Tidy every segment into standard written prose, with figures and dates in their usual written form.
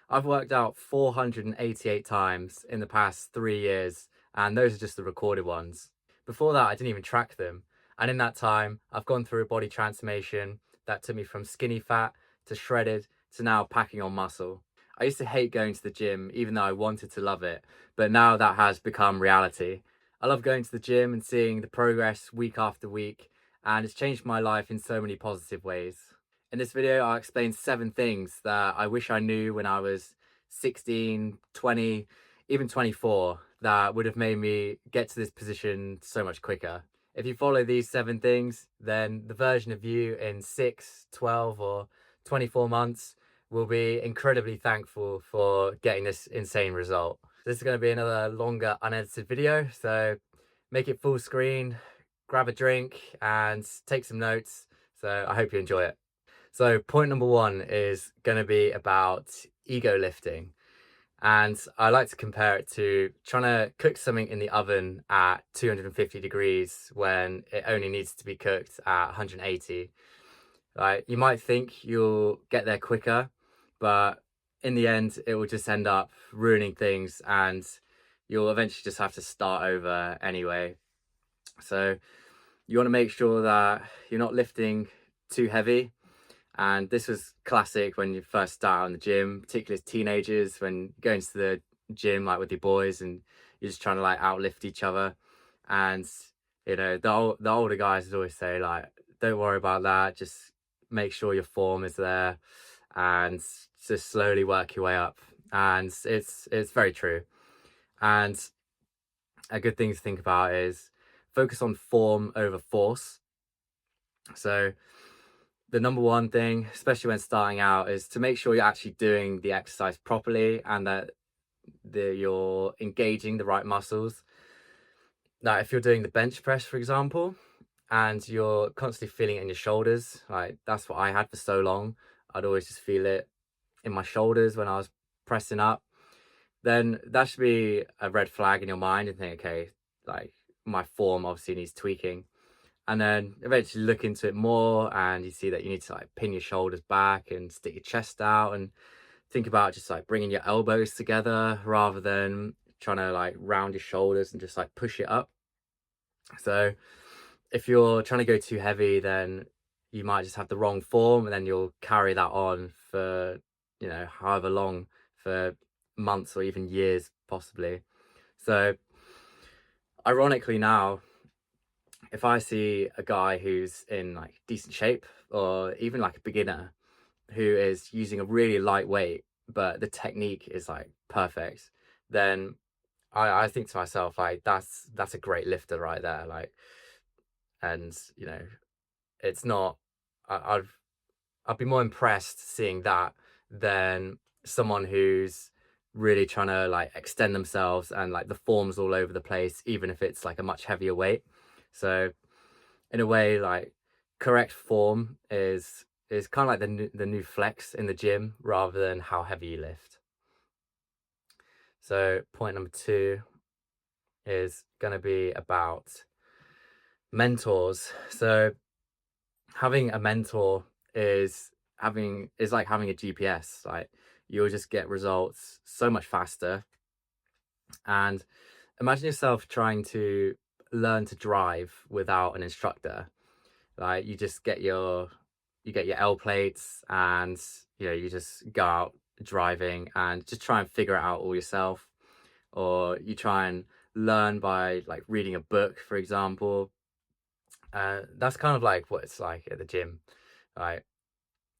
I've worked out 488 times in the past 3 years, and those are just the recorded ones. Before that, I didn't even track them. And in that time, I've gone through a body transformation that took me from skinny fat to shredded to now packing on muscle. I used to hate going to the gym, even though I wanted to love it, but now that has become reality. I love going to the gym and seeing the progress week after week, and it's changed my life in so many positive ways. In this video, I'll explain 7 things that I wish I knew when I was 16, 20, even 24 that would have made me get to this position so much quicker. If you follow these 7 things, then the version of you in 6, 12, or 24 months will be incredibly thankful for getting this insane result. This is going to be another longer unedited video, so make it full screen, grab a drink and take some notes. So I hope you enjoy it. So point number 1 is going to be about ego lifting. And I like to compare it to trying to cook something in the oven at 250 degrees when it only needs to be cooked at 180. Like, you might think you'll get there quicker, but in the end, it will just end up ruining things and you'll eventually just have to start over anyway. So you want to make sure that you're not lifting too heavy. And this was classic when you first start on the gym, particularly as teenagers, when you go into the gym like with your boys and you're just trying to like outlift each other. And you know, the older guys would always say like, don't worry about that, just make sure your form is there and just slowly work your way up. And it's very true. And a good thing to think about is focus on form over force. So the number one thing, especially when starting out, is to make sure you're actually doing the exercise properly and that you're engaging the right muscles. Now, if you're doing the bench press, for example, and you're constantly feeling it in your shoulders, like that's what I had for so long. I'd always just feel it in my shoulders when I was pressing up. Then that should be a red flag in your mind and think, okay, like my form obviously needs tweaking. And then eventually look into it more and you see that you need to like pin your shoulders back and stick your chest out and think about just like bringing your elbows together rather than trying to like round your shoulders and just like push it up. So if you're trying to go too heavy, then you might just have the wrong form and then you'll carry that on for, you know, however long, for months or even years possibly. So ironically now, if I see a guy who's in like decent shape or even like a beginner who is using a really light weight, but the technique is like perfect, then I think to myself, like, that's a great lifter right there. Like, and you know, it's not, I'd be more impressed seeing that than someone who's really trying to like extend themselves and like the form's all over the place, even if it's like a much heavier weight. So in a way, like correct form is kind of like the new flex in the gym rather than how heavy you lift. So point number 2 is going to be about mentors. So having a mentor is like having a GPS. Like, you'll just get results so much faster. And imagine yourself trying to learn to drive without an instructor. Like, you get your L plates and you know, you just go out driving and just try and figure it out all yourself, or you try and learn by like reading a book, for example. That's kind of like what it's like at the gym. Like,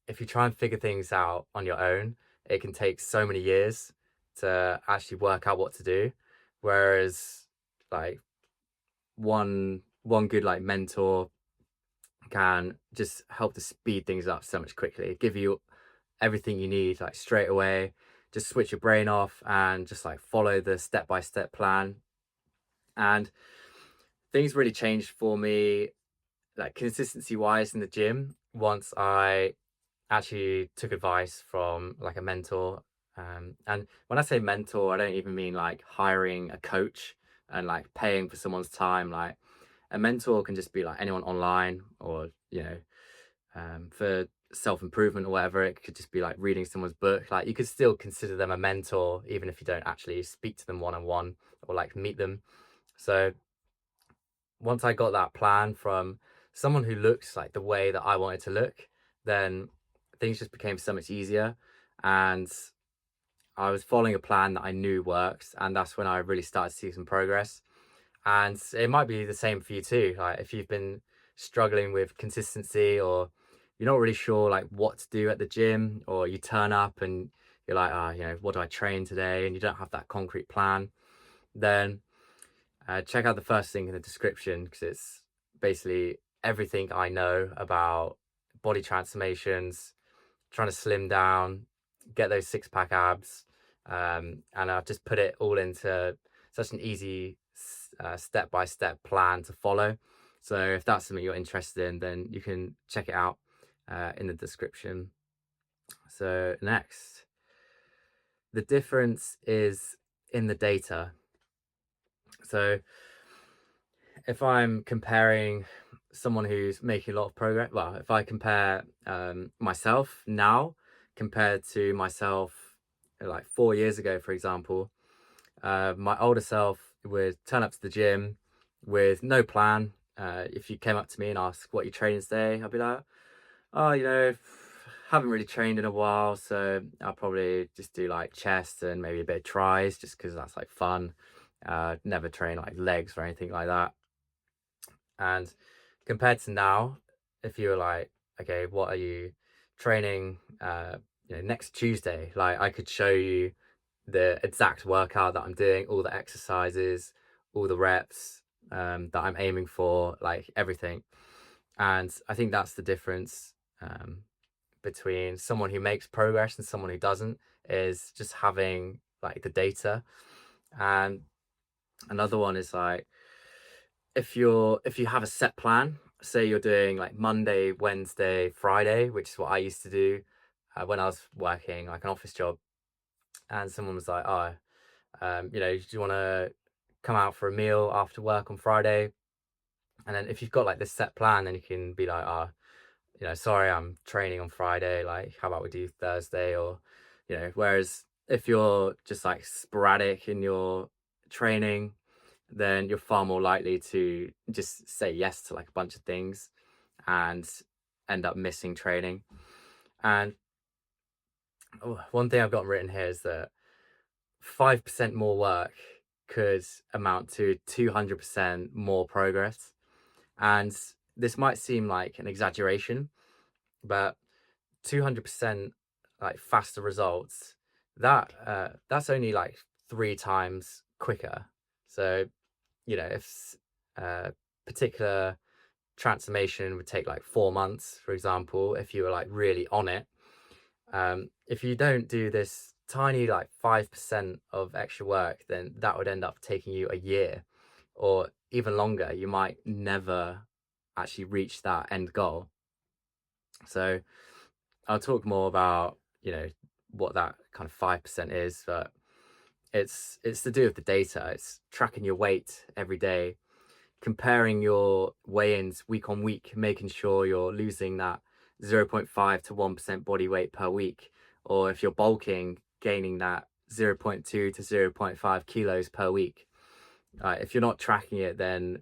if you try and figure things out on your own, it can take so many years to actually work out what to do. Whereas like one good like mentor can just help to speed things up so much quickly, give you everything you need like straight away, just switch your brain off and just like follow the step-by-step plan. And things really changed for me, like consistency wise, in the gym once I actually took advice from like a mentor. And when I say mentor, I don't even mean like hiring a coach and like paying for someone's time. Like, a mentor can just be like anyone online, or you know, for self-improvement or whatever. It could just be like reading someone's book. Like you could still consider them a mentor even if you don't actually speak to them one-on-one or like meet them. So once I got that plan from someone who looks like the way that I wanted to look, then things just became so much easier. And I was following a plan that I knew works, and that's when I really started to see some progress. And it might be the same for you too. Like if you've been struggling with consistency, or you're not really sure like what to do at the gym, or you turn up and you're like, what do I train today? And you don't have that concrete plan, then check out the first thing in the description, because it's basically everything I know about body transformations, trying to slim down, get those six-pack abs. And I've just put it all into such an easy step-by-step plan to follow. So if that's something you're interested in, then you can check it out in the description. So next, the difference is in the data. So if I'm comparing someone who's making a lot of progress, well, if I compare myself now compared to myself like 4 years ago, for example, my older self would turn up to the gym with no plan. If you came up to me and asked what you're training today, I'd be like, oh, haven't really trained in a while, so I'll probably just do like chest and maybe a bit of tries, just because that's like fun. Never train like legs or anything like that. And compared to now, if you were like, okay, what are you training next Tuesday? Like I could show you the exact workout that I'm doing, all the exercises, all the reps that I'm aiming for, like everything. And I think that's the difference between someone who makes progress and someone who doesn't, is just having like the data. And another one is like, if you have a set plan, say you're doing like Monday, Wednesday, Friday, which is what I used to do when I was working like an office job, and someone was like, oh, do you want to come out for a meal after work on Friday? And then if you've got like this set plan, then you can be like, oh, sorry, I'm training on Friday, like how about we do Thursday? Or whereas if you're just like sporadic in your training, then you're far more likely to just say yes to like a bunch of things and end up missing training. And one thing I've got written here is that 5% more work could amount to 200% more progress. And this might seem like an exaggeration, but 200% like faster results, that's only like 3 times quicker. So if a particular transformation would take like 4 months, for example, if you were like really on it, if you don't do this tiny like 5% of extra work, then that would end up taking you a year or even longer. You might never actually reach that end goal. So I'll talk more about what that kind of 5% is, but it's to do with the data. It's tracking your weight every day, comparing your weigh-ins week on week, making sure you're losing that 0.5 to 1% body weight per week, or if you're bulking, gaining that 0.2 to 0.5 kilos per week. If you're not tracking it, then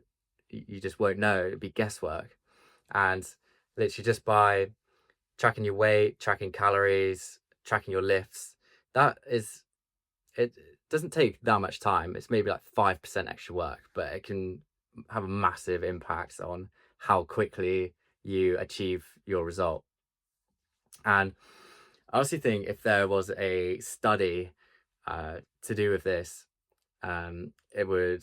you just won't know. It'd be guesswork. And literally just by tracking your weight, tracking calories, tracking your lifts, it doesn't take that much time. It's maybe like 5% extra work, but it can have a massive impact on how quickly you achieve your result. And I honestly think if there was a study to do with this, it would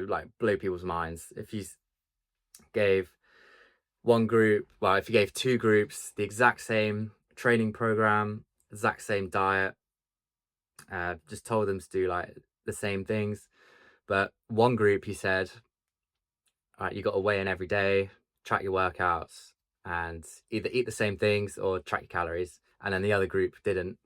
like blow people's minds. If you gave if you gave 2 groups the exact same training program, exact same diet, just told them to do like the same things, but one group you said, all right, you got to weigh in every day, track your workouts, and either eat the same things or track your calories, and then the other group didn't,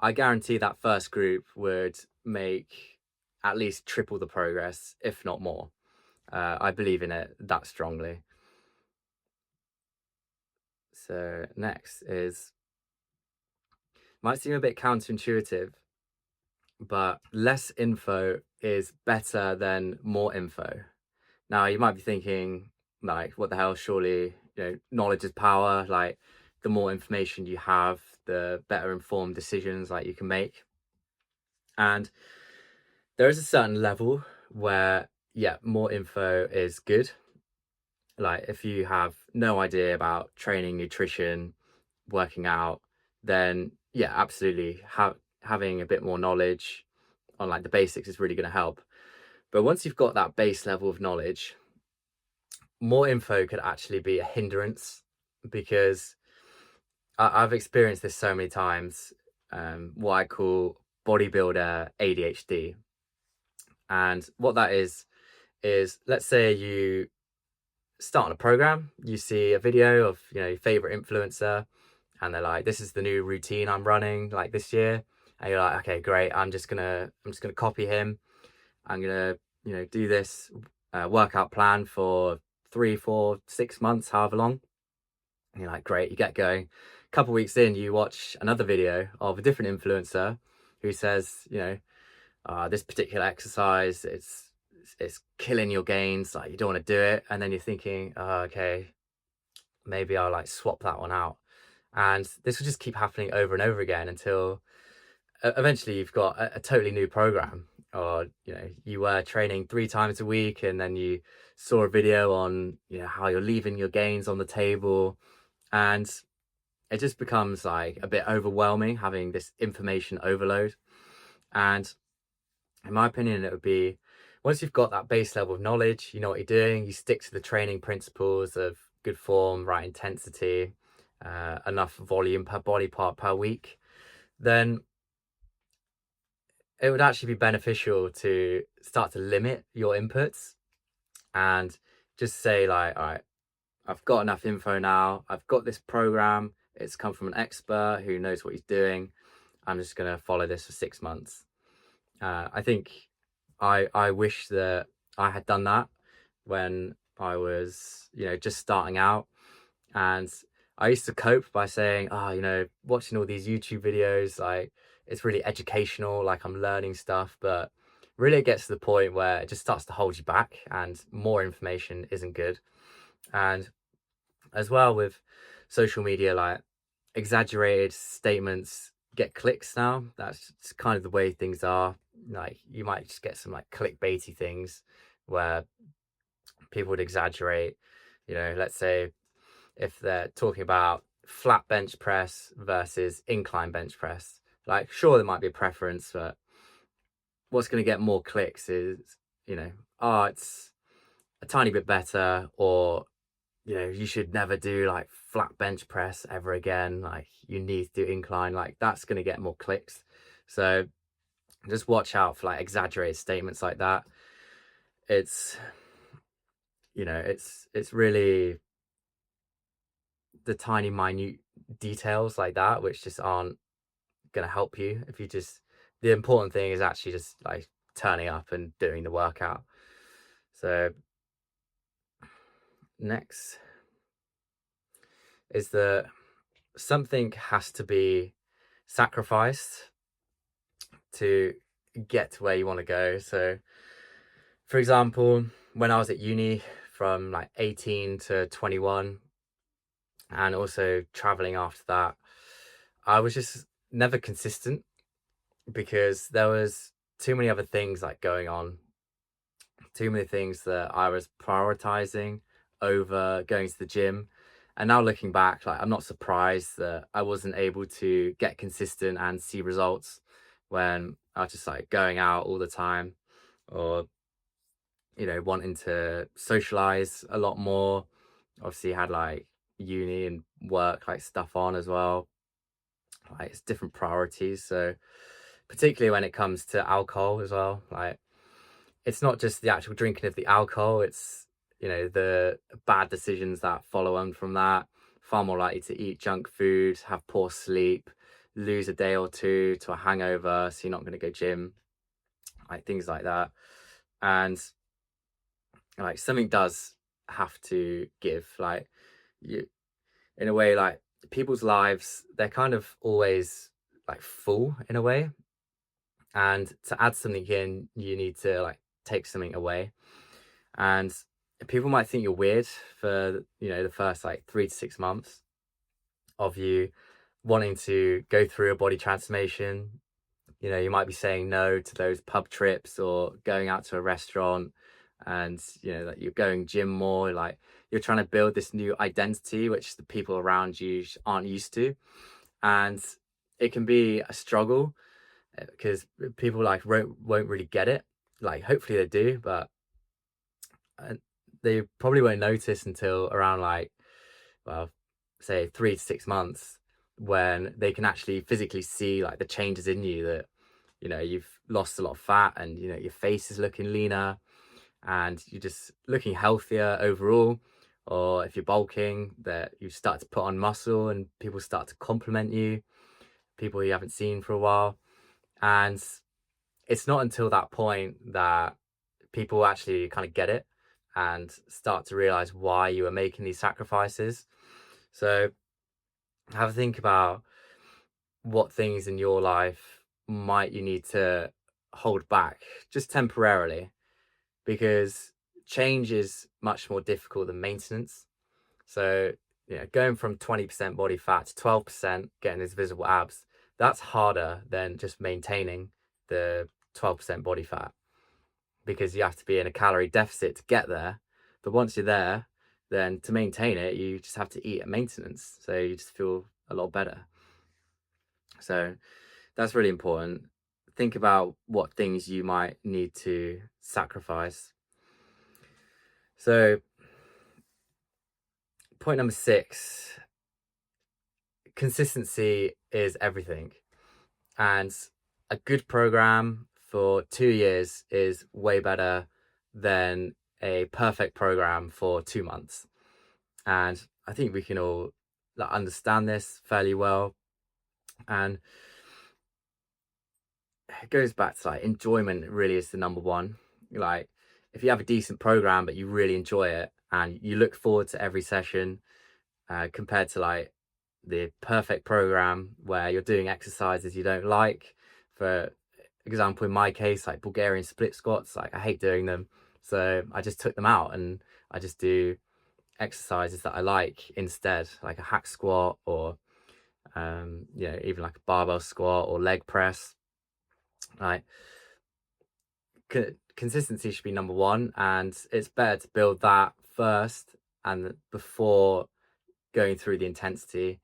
I guarantee that first group would make at least triple the progress, if not more. I believe in it that strongly. So next is, might seem a bit counterintuitive, but less info is better than more info. Now you might be thinking, like, what the hell? Surely, knowledge is power. Like, the more information you have, the better informed decisions like you can make. And there is a certain level where, yeah, more info is good. Like, if you have no idea about training, nutrition, working out, then yeah, absolutely, having a bit more knowledge on like the basics is really going to help. But once you've got that base level of knowledge, more info could actually be a hindrance, because I've experienced this so many times, what I call bodybuilder ADHD. And what that is let's say you start on a program, you see a video of, your favorite influencer, and they're like, this is the new routine I'm running like this year. And you're like, okay, great. I'm just gonna copy him. I'm gonna, do this workout plan for 3, 4, 6 months, however long. And you're like, great, you get going. A couple of weeks in, you watch another video of a different influencer who says, this particular exercise, it's killing your gains, like you don't want to do it. And then you're thinking, oh, okay, maybe I'll like swap that one out. And this will just keep happening over and over again until eventually you've got a totally new program. Or you were training 3 times a week, and then you saw a video on how you're leaving your gains on the table, and it just becomes like a bit overwhelming having this information overload. And in my opinion, it would be, once you've got that base level of knowledge, you know what you're doing, you stick to the training principles of good form, right intensity, enough volume per body part per week, then it would actually be beneficial to start to limit your inputs and just say like, all right, I've got enough info now. I've got this program. It's come from an expert who knows what he's doing. I'm just going to follow this for 6 months. I think I wish that I had done that when I was, just starting out. And I used to cope by saying, watching all these YouTube videos, like, it's really educational, like I'm learning stuff. But really it gets to the point where it just starts to hold you back, and more information isn't good. And as well with social media, like, exaggerated statements get clicks now. That's just kind of the way things are. Like, you might just get some like clickbaity things where people would exaggerate, let's say if they're talking about flat bench press versus incline bench press, like, sure, there might be a preference, but what's going to get more clicks is, it's a tiny bit better, or you should never do like flat bench press ever again, like you need to do incline. Like, that's going to get more clicks. So just watch out for like exaggerated statements like that. It's it's really the tiny minute details like that which just aren't going to help you. If you just, the important thing is actually just like turning up and doing the workout. So next is that something has to be sacrificed to get to where you want to go. So for example, when I was at uni from like 18 to 21, and also traveling after that, I was just never consistent because there was too many other things like going on, too many things that I was prioritizing over going to the gym. And now looking back, like, I'm not surprised that I wasn't able to get consistent and see results when I was just like going out all the time, or wanting to socialize a lot more. Obviously had like uni and work like stuff on as well. Like, it's different priorities. So particularly when it comes to alcohol as well, like, it's not just the actual drinking of the alcohol, it's the bad decisions that follow on from that. Far more likely to eat junk food, have poor sleep, lose a day or two to a hangover, so you're not going to go gym, like things like that. And like, something does have to give. Like, you in a way, like people's lives, they're kind of always like full in a way. And to add something in, you need to like take something away. And people might think you're weird for, the first like 3 to 6 months of you wanting to go through a body transformation. You might be saying no to those pub trips or going out to a restaurant, and that you're going gym more, like you're trying to build this new identity which the people around you aren't used to. And it can be a struggle because people like won't really get it. Like hopefully they do, but uh, they probably won't notice until around like, well, say 3 to 6 months, when they can actually physically see like the changes in you, that you've lost a lot of fat, and your face is looking leaner, and you're just looking healthier overall. Or if you're bulking, that you start to put on muscle and people start to compliment you, people you haven't seen for a while. And it's not until that point that people actually kind of get it and start to realize why you are making these sacrifices. So have a think about what things in your life might you need to hold back just temporarily, because change is much more difficult than maintenance. So, going from 20% body fat to 12%, getting these visible abs, that's harder than just maintaining the 12% body fat, because you have to be in a calorie deficit to get there. But once you're there, then to maintain it, you just have to eat at maintenance. So you just feel a lot better. So that's really important. Think about what things you might need to sacrifice. So, point number 6, consistency is everything. And a good program for 2 years is way better than a perfect program for 2 months. And I think we can all understand this fairly well. And it goes back to like enjoyment really is the number one. Like if you have a decent program but you really enjoy it and you look forward to every session, compared to like the perfect program where you're doing exercises you don't like. For example, in my case, like Bulgarian split squats, like I hate doing them, so I just took them out and I just do exercises that I like instead, like a hack squat, or even like a barbell squat or leg press. Like consistency should be number one, and it's better to build that first and before going through the intensity.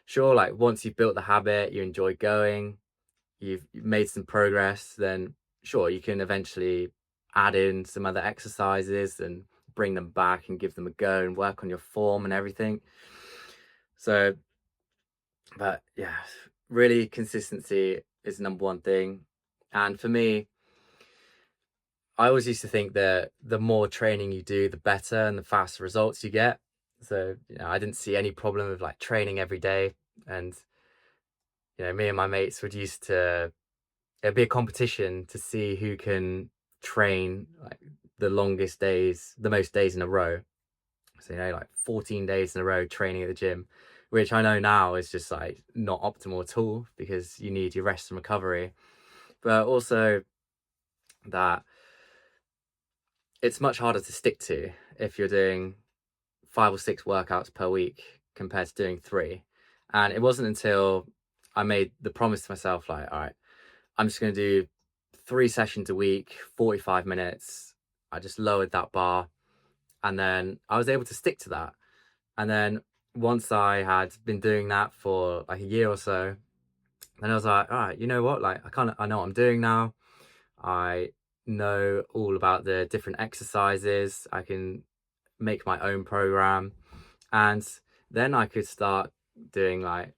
Sure, like once you've built the habit, you enjoy going, you've made some progress, then sure, you can eventually add in some other exercises and bring them back and give them a go and work on your form and everything. So, but yeah, really consistency is the number one thing. And for me, I always used to think that the more training you do, the better and the faster results you get. So, I didn't see any problem with like training every day. And, me and my mates would used to, it'd be a competition to see who can train like the longest days, the most days in a row. So, like 14 days in a row training at the gym, which I know now is just like not optimal at all, because you need your rest and recovery. But also that it's much harder to stick to if you're doing 5 or 6 workouts per week compared to doing 3. And it wasn't until I made the promise to myself, like, all right, I'm just going to do 3 sessions a week, 45 minutes. I just lowered that bar, and then I was able to stick to that. And then once I had been doing that for like a year or so, then I was like, all right, you know what? Like I know what I'm doing now. I know all about the different exercises. I can make my own program. And then I could start doing like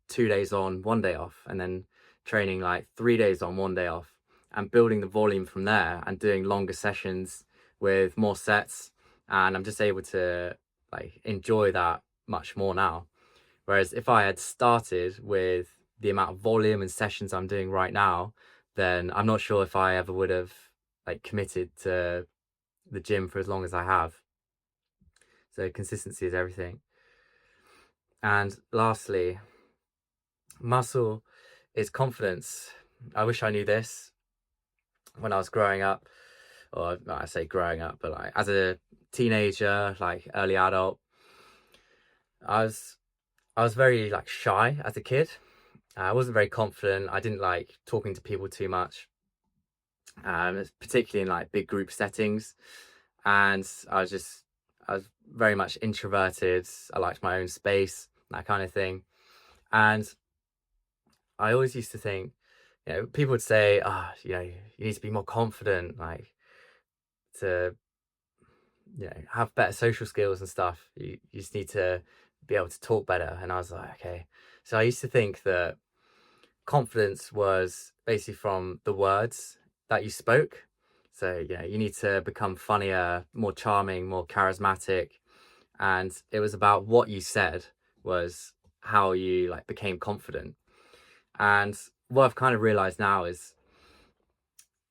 2 days on, 1 day off, and then training like 3 days on, 1 day off, and building the volume from there and doing longer sessions with more sets. And I'm just able to like enjoy that much more now. Whereas if I had started with the amount of volume and sessions I'm doing right now, then I'm not sure if I ever would have like committed to the gym for as long as I have. So consistency is everything. And lastly, muscle is confidence. I wish I knew this when I was growing up, or I say growing up, but like as a teenager, like early adult, I was I was very like shy as a kid. I wasn't very confident. I didn't like talking to people too much, particularly in like big group settings. And I was very much introverted. I liked my own space, that kind of thing. And I always used to think, people would say, you need to be more confident, like to, have better social skills and stuff. You just need to be able to talk better. And I was like, okay. So I used to think that confidence was basically from the words that you spoke. So, you need to become funnier, more charming, more charismatic. And it was about what you said was how you like became confident. And what I've kind of realized now is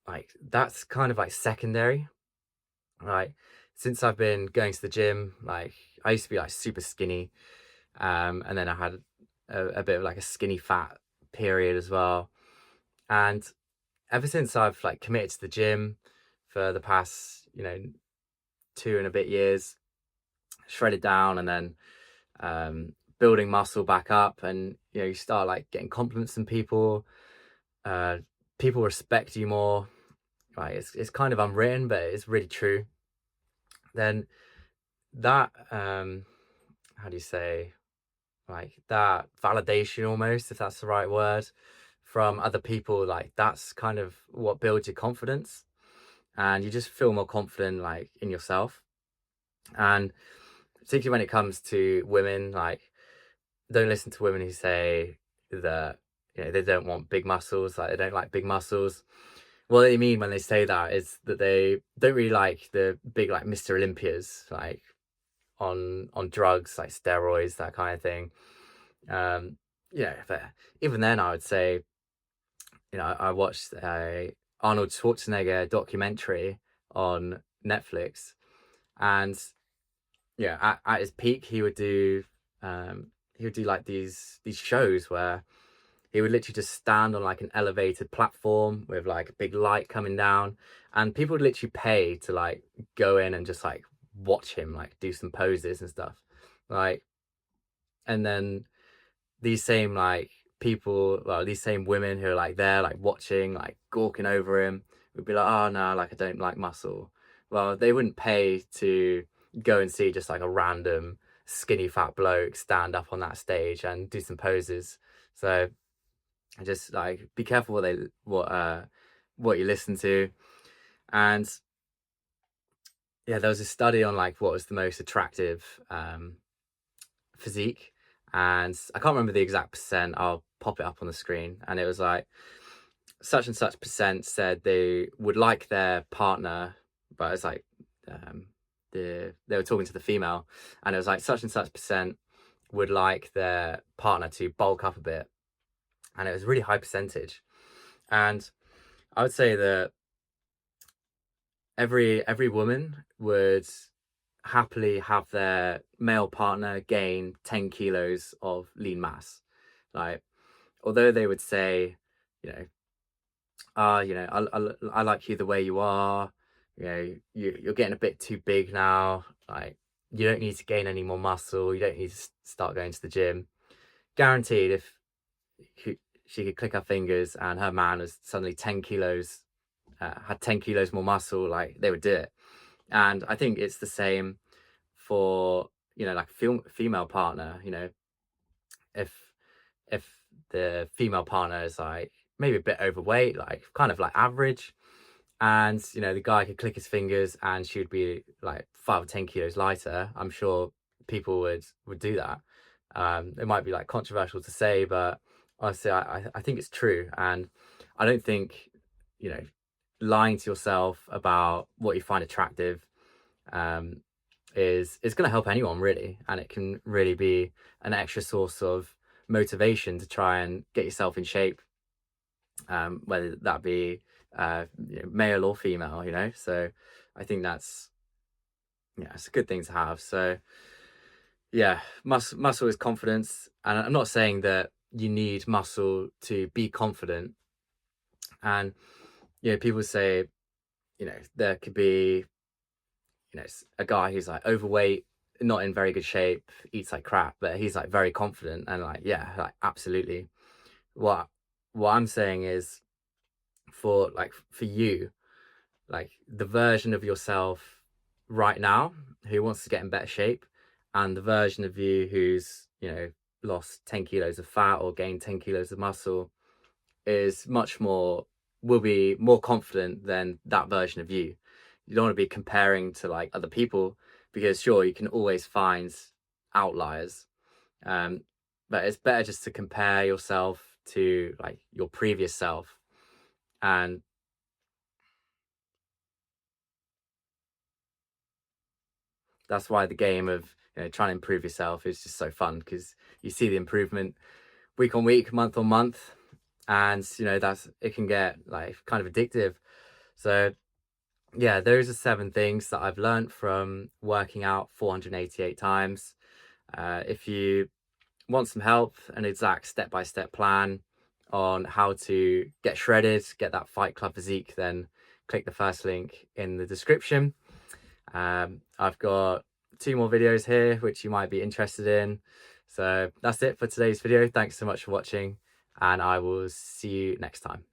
like that's kind of like secondary, right? Since I've been going to the gym, like I used to be like super skinny, and then I had a bit of like a skinny fat period as well. And ever since I've like committed to the gym for the past, 2 and a bit years, shredded down and then building muscle back up, and you start like getting compliments from people. uh People respect you more, right? It's kind of unwritten, but it's really true. Then that how do you say, like that validation, almost, if that's the right word, from other people, like that's kind of what builds your confidence, and you just feel more confident like in yourself. And particularly when it comes to women, like don't listen to women who say that they don't want big muscles, like they don't like big muscles. What they mean when they say that is that they don't really like the big like Mr. Olympias, like on drugs, like steroids, that kind of thing. But even then I would say, I watched a Arnold Schwarzenegger documentary on Netflix, and at his peak he would do like these shows where he would literally just stand on like an elevated platform with like a big light coming down, and people would literally pay to like go in and just like watch him like do some poses and stuff, like. And then these same like people, well, these same women who are like there like watching, like gawking over him, would be like, oh no, like I don't like muscle. Well, they wouldn't pay to go and see just like a random skinny fat bloke stand up on that stage and do some poses. So just like be careful what you listen to. And yeah, there was a study on like what was the most attractive physique, and I can't remember the exact percent. I'll pop it up on the screen. And it was like such and such percent said they would like their partner, but it's like they were talking to the female, and it was like such and such percent would like their partner to bulk up a bit, and it was a really high percentage. And I would say that every woman would happily have their male partner gain 10 kilos of lean mass. Like, although they would say, you know, I like you the way you are, you're getting a bit too big now. Like, you don't need to gain any more muscle. You don't need to start going to the gym. Guaranteed, if she could click her fingers and her man was suddenly 10 kilos, had 10 kilos more muscle, like they would do it. And I think it's the same for, like a female partner. If if the female partner is like maybe a bit overweight, like kind of like average, and the guy could click his fingers and she would be like 5 or 10 kilos lighter, I'm sure people would do that. It might be like controversial to say, but honestly, I think it's true. And I don't think, you know lying to yourself about what you find attractive um is going to help anyone, really. And it can really be an extra source of motivation to try and get yourself in shape, whether that be male or female. So I think that's, it's a good thing to have. So Yeah, muscle is confidence, and I'm not saying that you need muscle to be confident. And people say, there could be, a guy who's like overweight, not in very good shape, eats like crap, but he's like very confident and like, yeah, like absolutely. What what I'm saying is, for you, like the version of yourself right now who wants to get in better shape, and the version of you who's, lost 10 kilos of fat or gained 10 kilos of muscle, is much more, will be more confident than that version of you. You don't want to be comparing to like other people, because sure, you can always find outliers, um but it's better just to compare yourself to like your previous self. And that's why the game of, trying to improve yourself is just so fun, because you see the improvement week on week, month on month, and that's, it can get like kind of addictive. So yeah, those are 7 things that I've learned from working out 488 times. If you want some help, an exact step-by-step plan on how to get shredded, get that Fight Club physique, then click the first link in the description. I've got 2 more videos here which you might be interested in. So that's it for today's video. Thanks so much for watching, and I will see you next time.